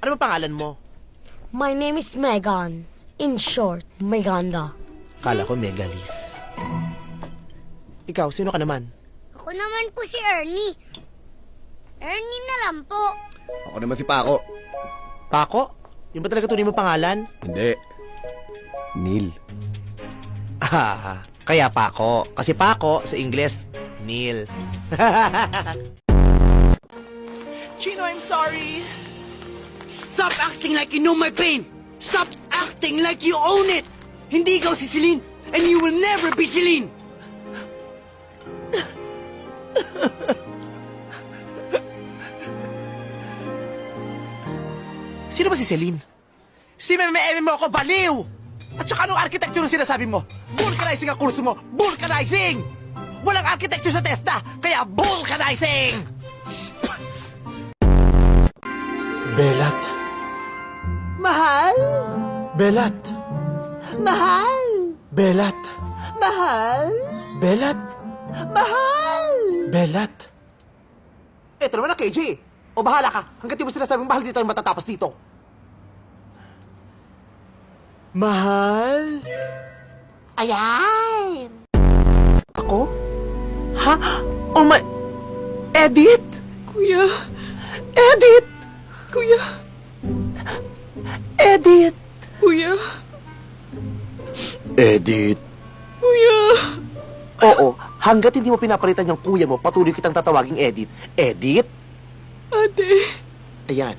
Ano ba pangalan mo? My name is Megan. In short, Meganda. Kala ko Megalis. Ikaw, sino ka naman? Ako naman po si Ernie. Ernie na lang po. Ako naman si Paco. Paco? Yung ba talaga tunay mo pangalan? Hindi. Neil. Ah, kaya Paco. Kasi Paco, sa Ingles, Neil. Chino, I'm sorry. Stop acting like you know my pain! Stop acting like you own it! Hindi ikaw si Celine, and you will never be Celine! Sino ba si Celine? Si Meme mo ako, baliw! At saka anong architecture ang sinasabi mo? Vulcanizing ang kurso mo! Vulcanizing! Walang architecture sa TESDA, kaya vulcanizing! Belat. Mahal! Belat. Mahal! Belat. Mahal! Belat. Mahal! Belat. Eto naman na, KJ. O bahala ka. Hanggat di mo sinasabing mahal dito ay matatapos dito. Mahal. Ayan! Ako? Ha? Oh my... Edith? Kuya. Edith! Kuya. Edith! Kuya. Edith! Kuya. Oo, hanggat hindi mo pinapalitan yung kuya mo, patuloy kitang tatawaging Edith. Edith? Ate. Ayan.